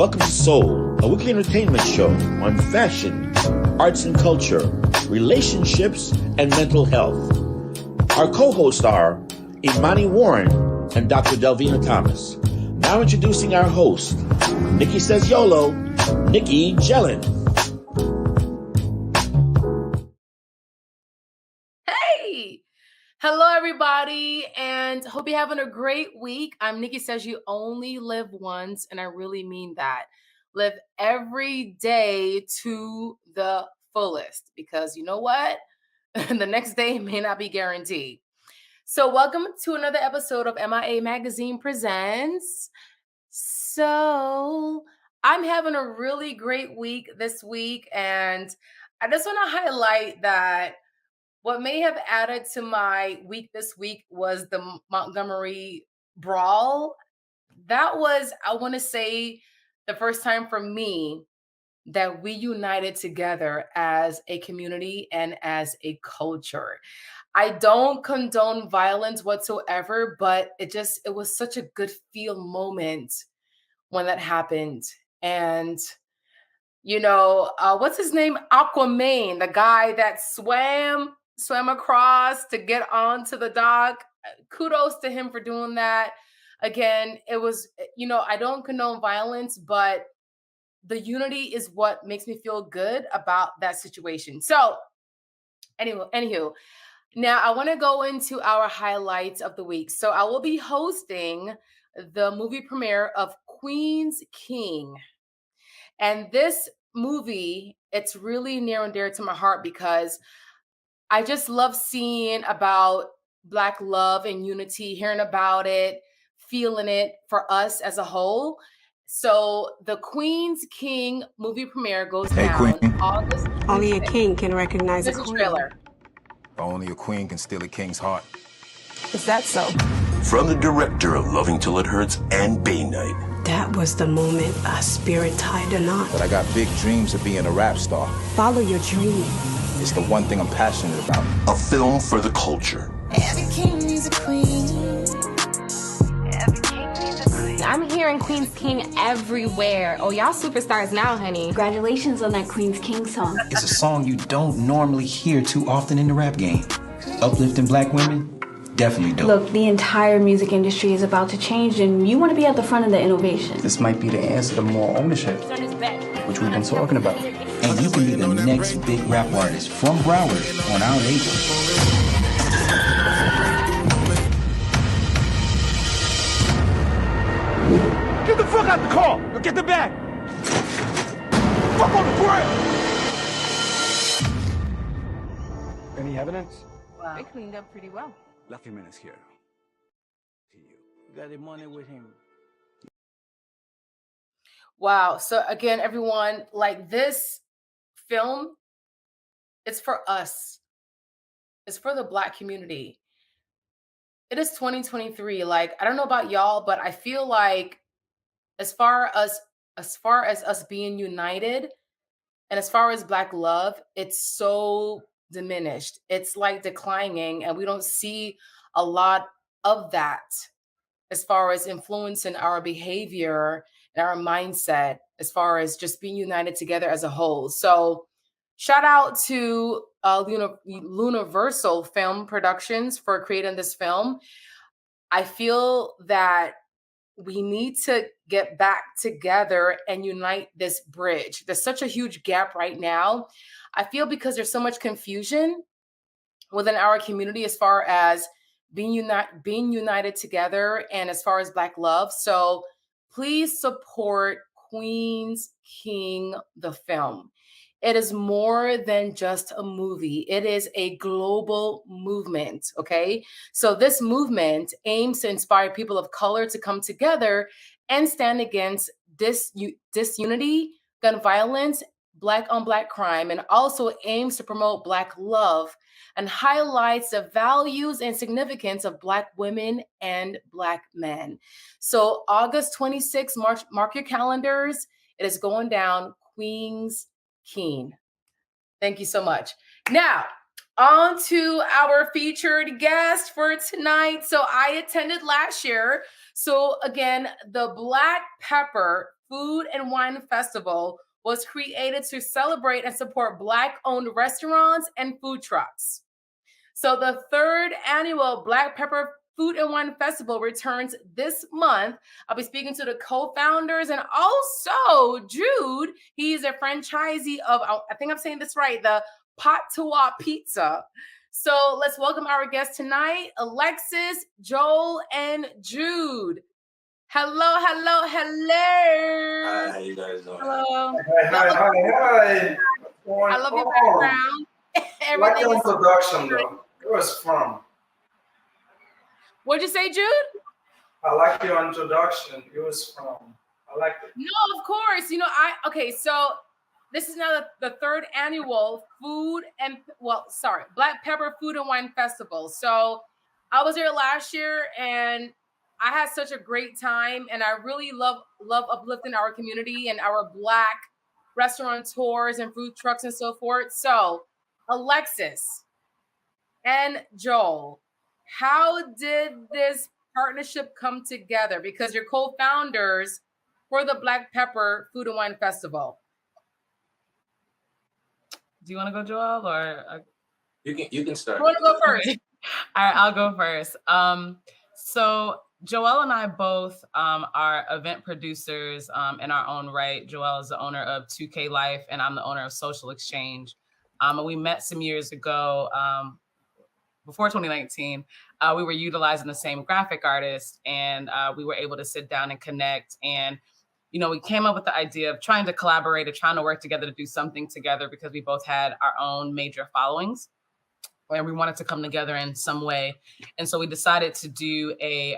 Welcome to Soul, a weekly entertainment show on fashion, arts and culture, relationships, and mental health. Our co-hosts are Imani Warren and Dr. Delvena Thomas. Now introducing our host, Nicky Says YOLO, Nicky Gelin. Hey! Hello, everybody, and hope you're having a great week. I'm Nicky Says You Only Live Once, and I really mean that. Live every day to the fullest, because you know what? The next day may not be guaranteed. So welcome to another episode of MIA Magazine Presents. So I'm having a really great week this week, and I just want to highlight that what may have added to my week this week was the Montgomery brawl. That was, I want to say, the first time for me that we united together as a community and as a culture. I don't condone violence whatsoever, but it was such a good feel moment when that happened. And what's his name? Aquaman, the guy that swam across to get onto the dock. Kudos to him for doing that. Again, it was, I don't condone violence, but the unity is what makes me feel good about that situation. So, anywho, now I want to go into our highlights of the week. So I will be hosting the movie premiere of Queen's King. And this movie, it's really near and dear to my heart because I just love seeing about Black love and unity, hearing about it, feeling it for us as a whole. So the Queen's King movie premiere goes down August 26th. Only a king can recognize This a is queen. trailer. Only a queen can steal a king's heart. Is that so? From the director of Loving Till It Hurts and Bay Night. That was the moment a spirit tied a knot. But I got big dreams of being a rap star. Follow your dream. It's the one thing I'm passionate about. A film for the culture. Every king needs a queen. Every king needs a queen. I'm hearing Queen's King everywhere. Oh, y'all superstars now, honey. Congratulations on that Queen's King song. It's a song you don't normally hear too often in the rap game. Uplifting Black women, definitely dope. Look, the entire music industry is about to change, and you want to be at the front of the innovation. This might be the answer to more ownership, which we've been talking about. And you can be the next big rap artist from Broward on our label. Get the fuck out the car! Or get the bag! Fuck on the ground! Any evidence? Wow. They cleaned up pretty well. La Jimenez here. See you. Got the money with him. Wow. So again, everyone, like this film, it's for us. It's for the Black community. It is 2023. Like, I don't know about y'all, but I feel like as far as us being united and as far as Black love, it's so diminished. It's like declining, and we don't see a lot of that as far as influencing our behavior and our mindset, as far as just being united together as a whole. So shout out to Universal Film Productions for creating this film. I feel that we need to get back together and unite this bridge. There's such a huge gap right now. I feel because there's so much confusion within our community as far as being united together and as far as Black love. So please support Queen's King, the film. It is more than just a movie. It is a global movement, okay? So this movement aims to inspire people of color to come together and stand against disunity, gun violence, Black on Black crime, and also aims to promote Black love and highlights the values and significance of Black women and Black men. So August 26th, mark your calendars. It is going down, Queen's King. Thank you so much. Now, on to our featured guest for tonight. So I attended last year. So again, the Black Pepper Food and Wine Festival was created to celebrate and support Black-owned restaurants and food trucks. So the third annual Black Pepper Food and Wine Festival returns this month. I'll be speaking to the co-founders and also Jude. He's a franchisee of, I think I'm saying this right, the Patois Pizza. So let's welcome our guests tonight, Alexis, Joel, and Jude. Hello, hello, hello. Hi, how you guys doing? Hello. Hi. I love your background. Like your introduction, though. Where was from? What'd you say, Jude? I like your introduction. It was from. I like it. No, of course. You know, okay, so this is now the third annual Black Pepper Food and Wine Festival. So I was here last year and I had such a great time, and I really love uplifting our community and our Black restaurateurs and food trucks and so forth. So Alexis and Joel, how did this partnership come together? Because you're co-founders for the Black Pepper Food and Wine Festival. Do you want to go, Joel, or you can start? You want to go first? All right, I'll go first. So Joel and I both are event producers in our own right. Joel is the owner of 2K Life, and I'm the owner of Social Exchange. And we met some years ago, before 2019. We were utilizing the same graphic artist, and we were able to sit down and connect. And we came up with the idea of trying to collaborate and trying to work together to do something together because we both had our own major followings and we wanted to come together in some way. And so we decided to do a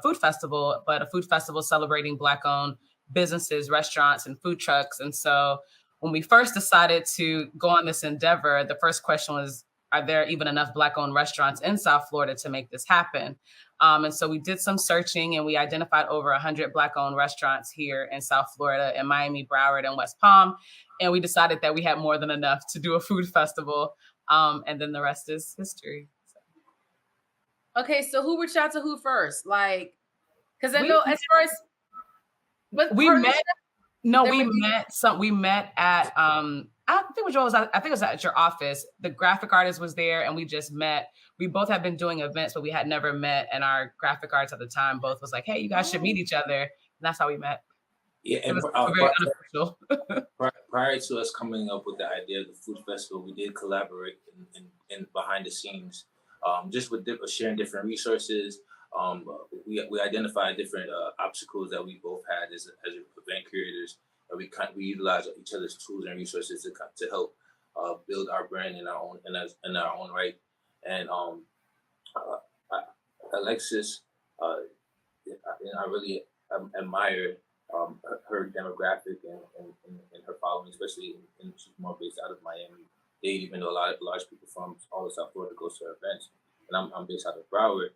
food festival, but a food festival celebrating Black-owned businesses, restaurants, and food trucks. And so when we first decided to go on this endeavor, the first question was, are there even enough Black-owned restaurants in South Florida to make this happen? And so we did some searching and we identified over 100 Black-owned restaurants here in South Florida, in Miami, Broward, and West Palm. And we decided that we had more than enough to do a food festival. And then the rest is history. So. Okay, so who reached out to who first? Like, because I know as far as we met at I think it was at your office. The graphic artist was there and we just met. We both had been doing events, but we had never met. And our graphic artist at the time both was like, hey, you guys should meet each other. And that's how we met. Yeah, and it was very unofficial. Prior to us coming up with the idea of the food festival, we did collaborate in behind the scenes, just with sharing different resources. We identified different obstacles that we both had as event creators. We utilize each other's tools and resources to help build our brand in our own right. And Alexis, I really admire her demographic and her following, especially in she's more based out of Miami. Even though a large people from all of South Florida goes to her events, and I'm based out of Broward.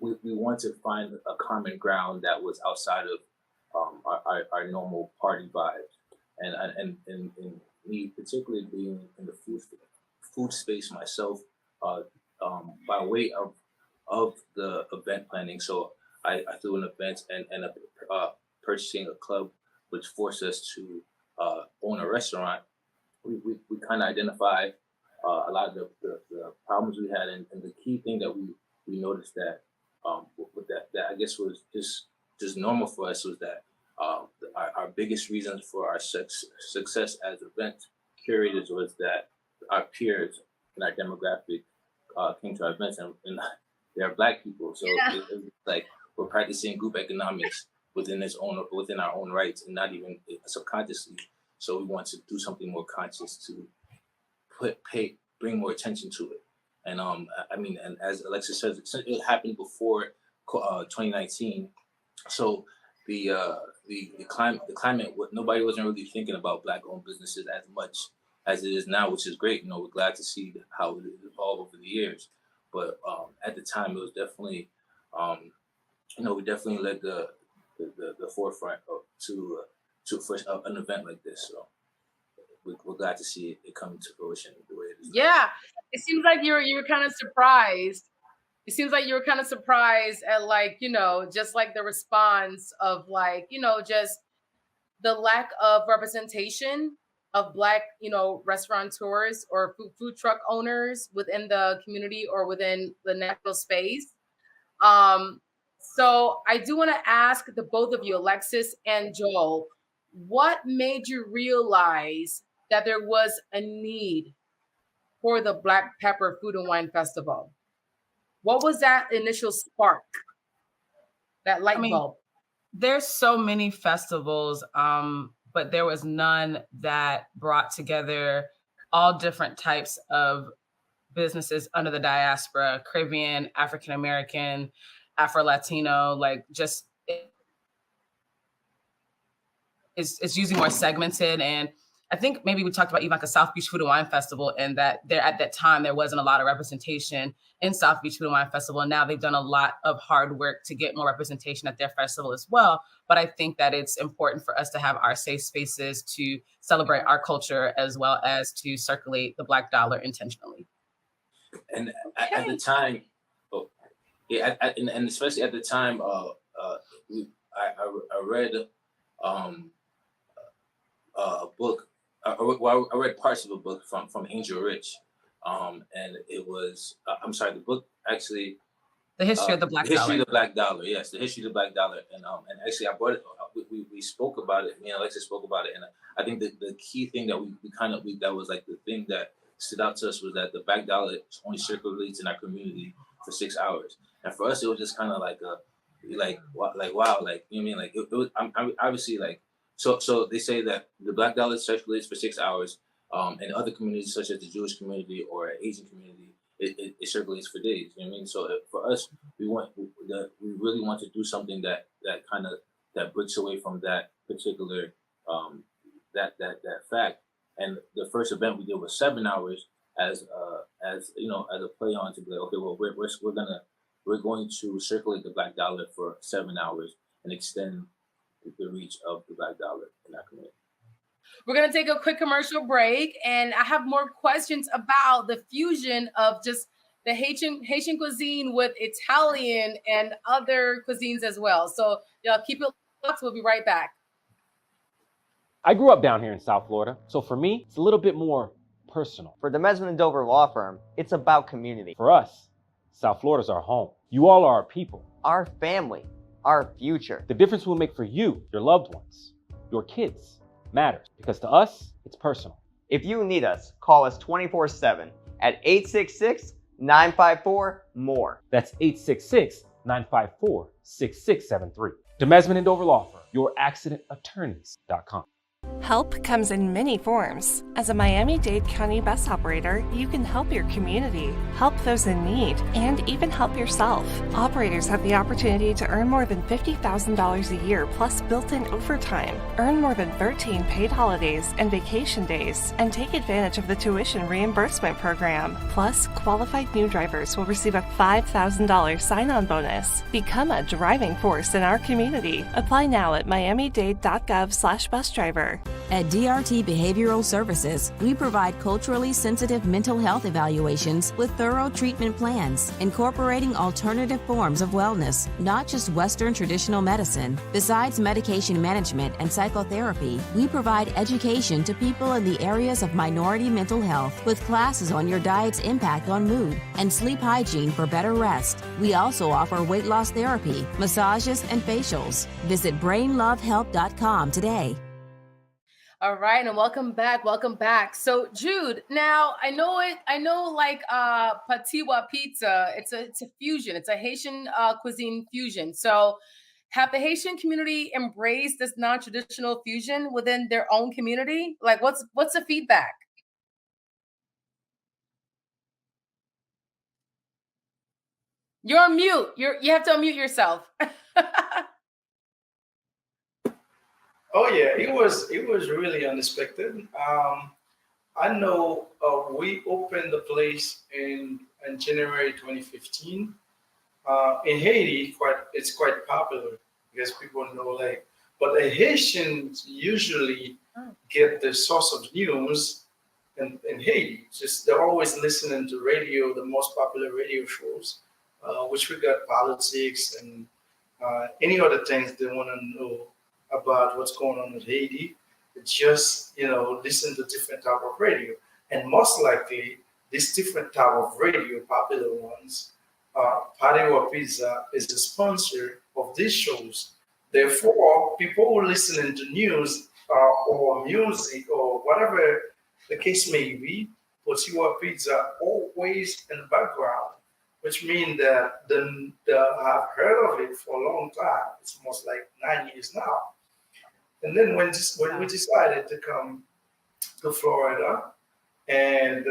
We want to find a common ground that was outside of our normal party vibes, and me particularly being in the food space myself, by way of the event planning. So I threw an event and purchasing a club, which forced us to own a restaurant. We kind of identified a lot of the problems we had, and the key thing that we noticed that with that I guess was just normal for us was that our biggest reasons for our success as event curators was that our peers in our demographic came to our events and they're Black people, so it was like we're practicing group economics within our own rights and not even subconsciously. So we want to do something more conscious to bring more attention to it. And and as Alexis says, it happened before 2019. So the climate, nobody wasn't really thinking about Black-owned businesses as much as it is now, which is great. We're glad to see how it evolved over the years. But at the time, it was definitely, we definitely led the forefront to an event like this. So we're glad to see it come to fruition the way it is. Yeah, it seems like you were kind of surprised it seems like you were kind of surprised at like, just like the response of like, just the lack of representation of Black, restaurateurs or food truck owners within the community or within the natural space. So I do want to ask the both of you, Alexis and Joel, what made you realize that there was a need for the Black Pepper Food and Wine Festival? What was that initial spark, that light bulb? There's so many festivals, but there was none that brought together all different types of businesses under the diaspora, Caribbean, African American, Afro-Latino, like just it's usually more segmented. And I think maybe we talked about even like a South Beach Food and Wine Festival, and that there at that time there wasn't a lot of representation in South Beach Food and Wine Festival. And now they've done a lot of hard work to get more representation at their festival as well. But I think that it's important for us to have our safe spaces to celebrate our culture as well as to circulate the Black dollar intentionally. And at the time, and especially at the time, I read a book. I read parts of a book from Angel Rich, and it was the book actually. The History of the Black Dollar. History of the Black Dollar, yes, the History of the Black Dollar, and actually I brought it. We spoke about it. Me and Alexis spoke about it, and I think that the key thing that we that was like the thing that stood out to us was that the Black Dollar only circulates in our community for 6 hours, and for us it was just kind of like wow, like you know what I mean, like it was. I'm obviously like so they say that the Black Dollar circulates for 6 hours, and other communities such as the Jewish community or Asian community. It circulates for days. You know what I mean? So for us, we really want to do something that breaks away from that particular that fact. And the first event we did was 7 hours as a play on to be like, okay, well we're going to circulate the Black Dollar for 7 hours and extend the reach of the Black Dollar in our community. We're going to take a quick commercial break, and I have more questions about the fusion of just the Haitian cuisine with Italian and other cuisines as well. So y'all keep it locked. We'll be right back. I grew up down here in South Florida, so for me, it's a little bit more personal. For the Mesman & Dover Law Firm, it's about community. For us, South Florida's our home. You all are our people. Our family. Our future. The difference we'll make for you, your loved ones, your kids, matters, because to us, it's personal. If you need us, call us 24/7 at 866-954-MORE. That's 866-954-6673. The Mesman & Dover Law Firm, youraccidentattorneys.com. Help comes in many forms. As a Miami-Dade County bus operator, you can help your community, help those in need, and even help yourself. Operators have the opportunity to earn more than $50,000 a year plus built-in overtime, earn more than 13 paid holidays and vacation days, and take advantage of the tuition reimbursement program. Plus, qualified new drivers will receive a $5,000 sign-on bonus. Become a driving force in our community. Apply now at miamidade.gov/busdriver. At DRT Behavioral Services, we provide culturally sensitive mental health evaluations with thorough treatment plans, incorporating alternative forms of wellness, not just Western traditional medicine. Besides medication management and psychotherapy, we provide education to people in the areas of minority mental health with classes on your diet's impact on mood and sleep hygiene for better rest. We also offer weight loss therapy, massages, and facials. Visit brainlovehelp.com today. All right, and welcome back. So Jude, now I know like Patiwa pizza, it's a fusion. It's a Haitian cuisine fusion. So have the Haitian community embraced this non-traditional fusion within their own community? Like what's the feedback? You're on mute. You have to unmute yourself. Oh yeah, it was really unexpected. I know we opened the place in January 2015. In Haiti, it's quite popular because people know but the Haitians usually get the source of news in Haiti. Just they're always listening to radio, the most popular radio shows which we got politics and any other things they want to know about what's going on with Haiti. Just listen to different type of radio, and most likely this different type of radio, popular ones, Patio Pizza is a sponsor of these shows. Therefore, people who listen to news or music or whatever the case may be, Patio Pizza always in the background, which means that they have heard of it for a long time. It's almost like 9 years now. And then when we decided to come to Florida, and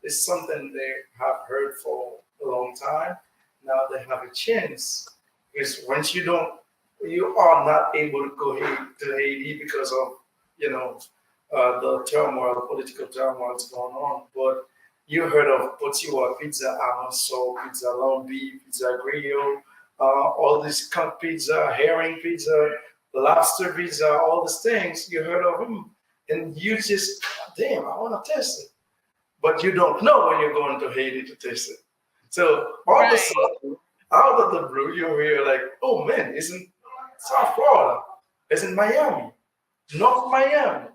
it's something they have heard for a long time. Now they have a chance, because once you are not able to go to Haiti because of the turmoil, political turmoil that's going on. But you heard of Potiwa Pizza, Amaso, Pizza Lombi, Pizza Grillo, all this cup pizza, herring pizza, lobster pizza, all these things. You heard of them, and you just, damn, I want to test it. But you don't know when you're going to Haiti to taste it. So all of a sudden, out of the blue, you hear like, oh man, isn't South Florida, isn't Miami, North Miami,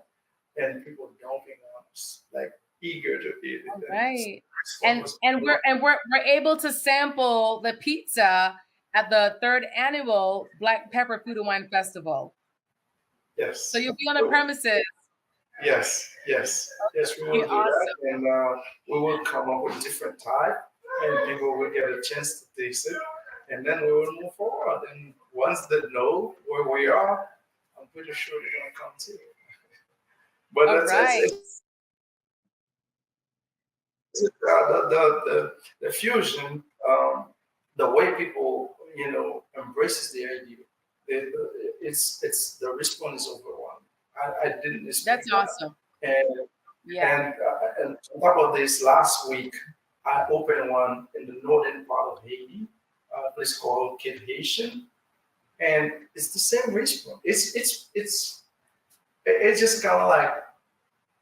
and people dumping on us, like eager to eat it. Right. And we're able to sample the pizza at the 3rd annual Black Pepper Food and Wine Festival. Yes. So you'll be on the premises. Yes, we will do that, and we will come up with different type, and people will get a chance to taste it, and then we will move forward. And once they know where we are, I'm pretty sure they're gonna come too. But the fusion, the way people embraces the idea, it's the response is overwhelming. I didn't expect That's awesome. And on top of this, last week I opened one in the northern part of Haiti, a place called Kid Haitian, and it's the same response. It's just kind of like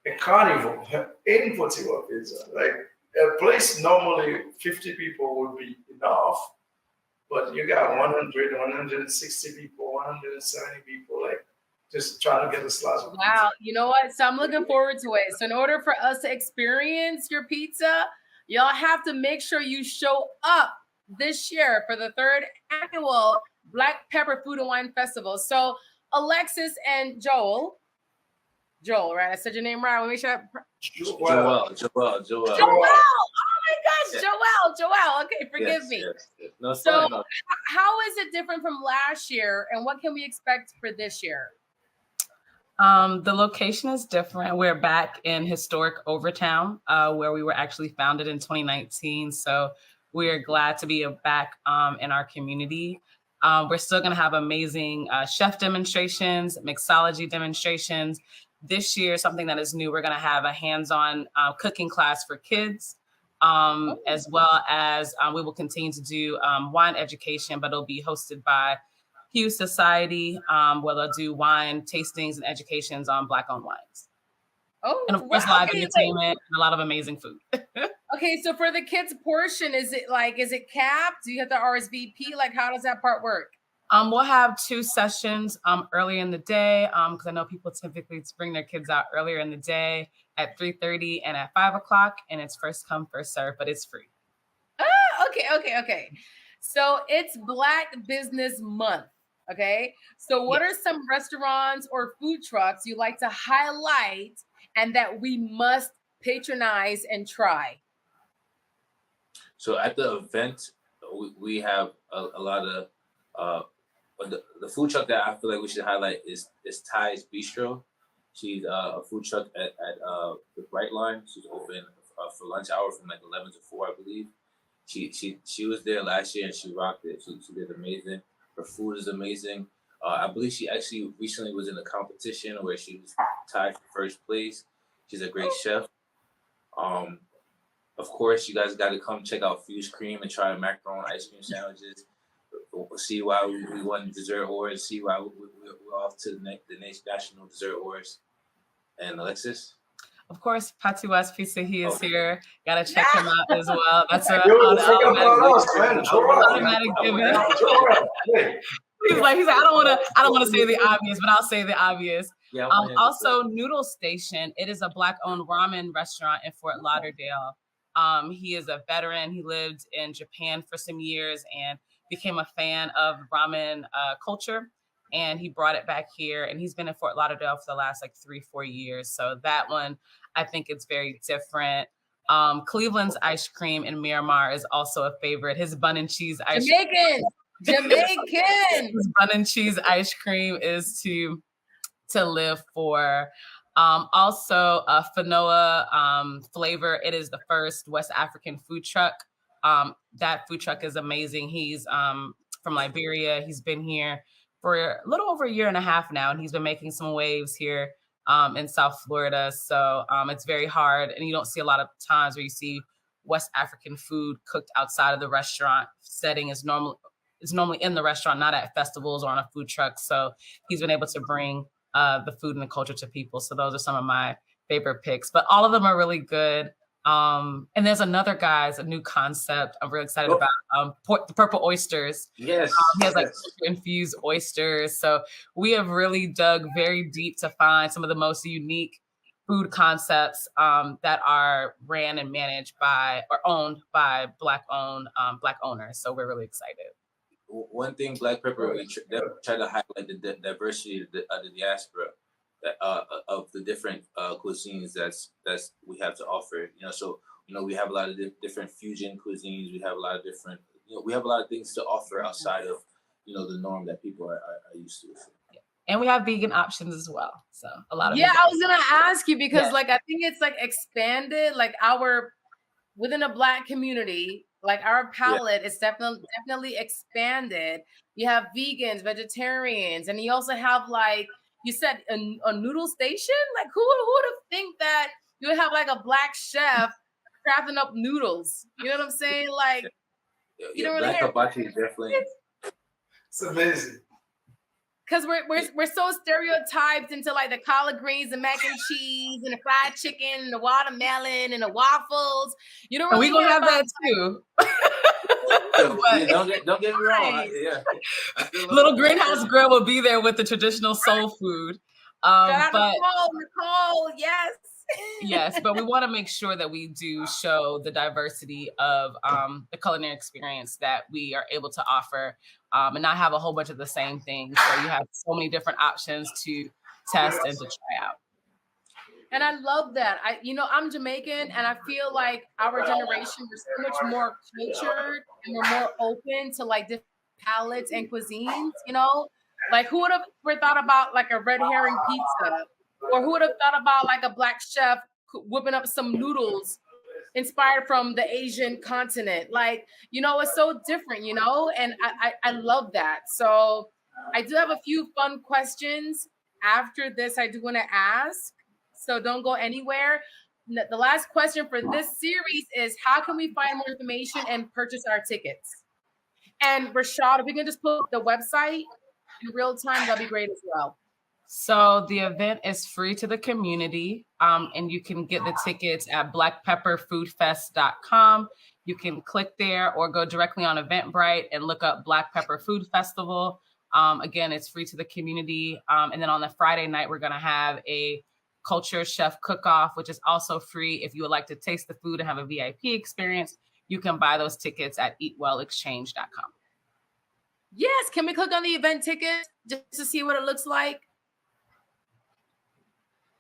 a carnival in Potiwa Pizza. Like a place normally 50 people would be enough, but you got 100, 160 people, 170 people, like just trying to get a slice of pizza. Wow, you know what? So I'm looking forward to it. So in order for us to experience your pizza, y'all have to make sure you show up this year for the 3rd annual Black Pepper Food and Wine Festival. So Alexis and Joel, right? I said your name right. I want to make sure. Joel. Oh my gosh, Joel. Okay, forgive me. Yes. No, so how is it different from last year, and what can we expect for this year? The location is different. We're back in historic Overtown, where we were actually founded in 2019. So we're glad to be back in our community. We're still going to have amazing chef demonstrations, mixology demonstrations. This year, something that is new, we're going to have a hands-on cooking class for kids, as well as we will continue to do wine education, but it'll be hosted by Hugh Society, where they'll do wine tastings and educations on Black-owned wines. Oh, and of course, live entertainment and a lot of amazing food. Okay, so for the kids' portion, is it capped? Do you have to RSVP? Like, how does that part work? We'll have 2 sessions early in the day, because I know people typically bring their kids out earlier in the day at 3:30 and at 5 o'clock, and it's first come, first serve, but it's free. Okay. So it's Black Business Month. Okay. So what are some restaurants or food trucks you like to highlight and that we must patronize and try? So at the event, we have a lot of the food truck that I feel like we should highlight is Ty's Bistro. She's a food truck at the Bright Line. She's open for lunch hour from like 11 to 4, I believe. She was there last year and she rocked it. She did amazing. Her food is amazing. I believe she actually recently was in a competition where she was tied for first place. She's a great chef. Of course, you guys got to come check out Fuse Cream and try macaron ice cream sandwiches. See why we won dessert awards. See why we're off to the next national dessert awards. And Alexis? Of course, Patuas Pizza, he is here. Gotta check him out as well. That's an automatic given. He's like, I don't wanna say the obvious, but I'll say the obvious. Yeah, also, Noodle Station. It is a Black-owned ramen restaurant in Fort Lauderdale. He is a veteran. He lived in Japan for some years and became a fan of ramen culture. And he brought it back here. And he's been in Fort Lauderdale for the last like 3-4 years. So that one, I think it's very different. Cleveland's ice cream in Miramar is also a favorite. His bun and cheese ice cream. Jamaican. His bun and cheese ice cream is to live for. Also, Fanoa Flavor. It is the first West African food truck. That food truck is amazing. He's from Liberia. He's been here for a little over a year and a half now, and he's been making some waves here in South Florida. So it's very hard, and you don't see a lot of times where you see West African food cooked outside of the restaurant setting. Is normally in the restaurant, not at festivals or on a food truck. So he's been able to bring the food and the culture to people. So those are some of my favorite picks, but all of them are really good. And there's another guy's a new concept I'm really excited about. The purple oysters. Yes. He has like infused oysters. So we have really dug very deep to find some of the most unique food concepts that are ran and managed by or owned by Black owners. So we're really excited. One thing Black Pepper try to highlight the diversity of the diaspora of the different cuisines that's we have to offer. So we have a lot of different fusion cuisines. We have a lot of different we have a lot of things to offer outside of the norm that people are used to. And we have vegan options as well. So a lot of I was gonna ask you because like I think it's like expanded like within a Black community. Like our palate is definitely expanded. You have vegans, vegetarians, and you also have like you said a noodle station. Like who would have think that you would have like a Black chef crafting up noodles? You know what I'm saying? Like you don't really Black hibachi is definitely. It's amazing. Because we're so stereotyped into like the collard greens, the mac and cheese, and the fried chicken, and the watermelon, and the waffles. You don't really we gonna have that too. Don't get me wrong. Little Greenhouse Grill will be there with the traditional soul food. But Nicole, yes. Yes, but we want to make sure that we do show the diversity of the culinary experience that we are able to offer and not have a whole bunch of the same things. So you have so many different options to test and to try out. And I love that. I'm Jamaican, and I feel like our generation is so much more cultured and we're more open to like different palates and cuisines. Like who would have thought about like a red herring pizza? Or who would have thought about like a Black chef whipping up some noodles inspired from the Asian continent? Like, it's so different, and I love that. So I do have a few fun questions after this I do want to ask. So don't go anywhere. The last question for this series is how can we find more information and purchase our tickets? And Rashad, if we can just put the website in real time, that'd be great as well. So the event is free to the community, and you can get the tickets at blackpepperfoodfest.com. You can click there or go directly on Eventbrite and look up Black Pepper Food Festival. Again, it's free to the community. And then on the Friday night, we're going to have a culture chef cook-off, which is also free. If you would like to taste the food and have a VIP experience, you can buy those tickets at eatwellexchange.com. Yes. Can we click on the event ticket just to see what it looks like?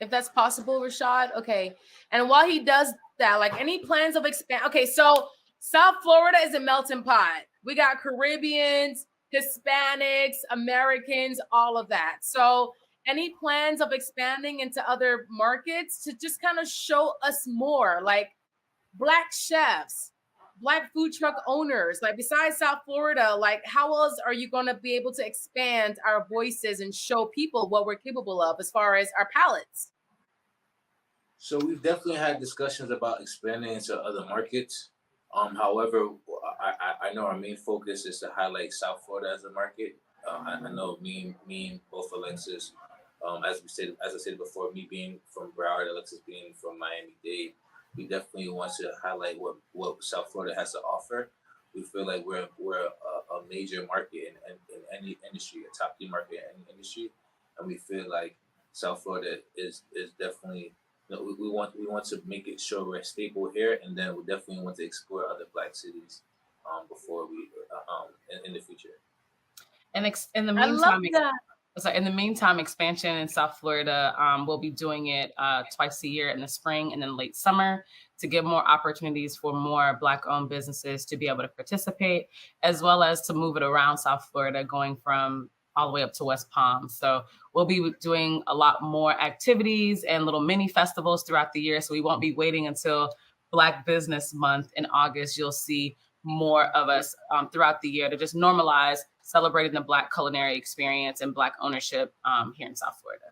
If that's possible, Rashad. Okay. And while he does that, like any plans of expand. Okay. So South Florida is a melting pot. We got Caribbeans, Hispanics, Americans, all of that. So any plans of expanding into other markets to just kind of show us more like Black chefs, Black food truck owners, like besides South Florida, like how else are you going to be able to expand our voices and show people what we're capable of as far as our palates? So we've definitely had discussions about expanding into other markets. However, I know our main focus is to highlight South Florida as a market. I know me and both Alexis As I said before, me being from Broward, Alexis being from Miami-Dade, we definitely want to highlight what South Florida has to offer. We feel like we're a major market in any industry, a top tier market in any industry, and we feel like South Florida is definitely. We want to make it sure we're stable here, and then we definitely want to explore other Black cities before we in the future. And in the I love meantime, that. in the meantime, expansion in South Florida, we'll be doing it twice a year in the spring and then late summer to give more opportunities for more Black-owned businesses to be able to participate, as well as to move it around South Florida, going from all the way up to West Palm. So we'll be doing a lot more activities and little mini festivals throughout the year. So we won't be waiting until Black Business Month in August. You'll see more of us throughout the year to just normalize celebrating the Black culinary experience and Black ownership here in South Florida.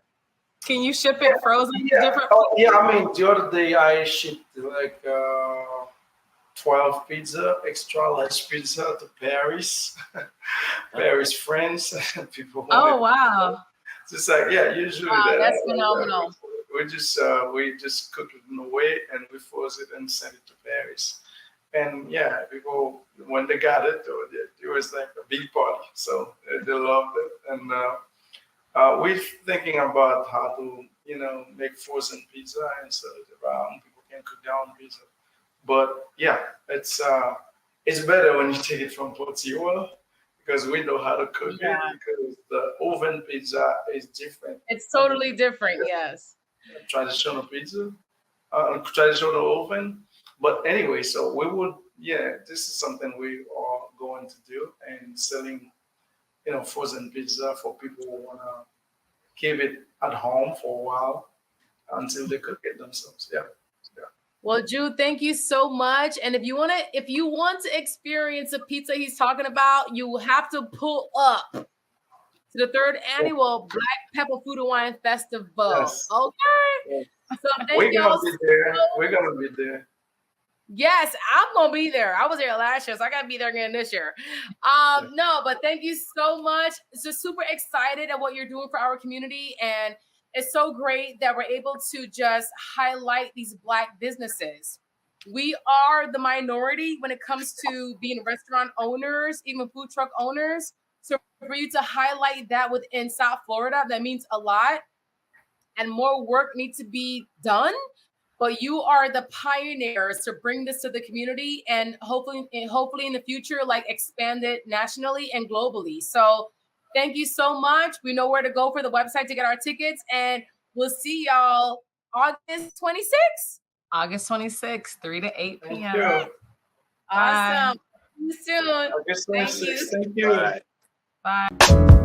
Can you ship it frozen? Different? I mean, the other day I shipped like 12 pizza, extra large pizza to Paris, Paris, France. People. Oh wow! Just like usually that's phenomenal. We just cook it in a way and we froze it and send it to Paris. And people, when they got it, it was like a big party. So they loved it. And we're thinking about how to, make frozen pizza and sell it around. People can cook their own pizza. But it's better when you take it from Portillo because we know how to cook it. Because the oven pizza is different. It's totally different. Yes. Traditional pizza, traditional oven. But anyway, so we would, this is something we are going to do and selling, frozen pizza for people who want to keep it at home for a while until they cook it themselves. Yeah. Well, Jude, thank you so much. And if you want to experience the pizza he's talking about, you will have to pull up to the 3rd annual Black Pepper Food and Wine Festival. Yes. Okay. So We're gonna be there. We're gonna be there. Yes, I'm gonna be there. I was there last year, so I gotta be there again this year. No, but thank you so much. So super excited at what you're doing for our community, and it's so great that we're able to just highlight these Black businesses. We are the minority when it comes to being restaurant owners, even food truck owners. So for you to highlight that within South Florida, that means a lot, and more work needs to be done. But you are the pioneers to bring this to the community and hopefully in the future, like expand it nationally and globally. So thank you so much. We know where to go for the website to get our tickets, and we'll see y'all August 26th. August 26th, 3 to 8 p.m. Thank you. Awesome. See you soon. August 26th. Thank you. Thank you. Bye.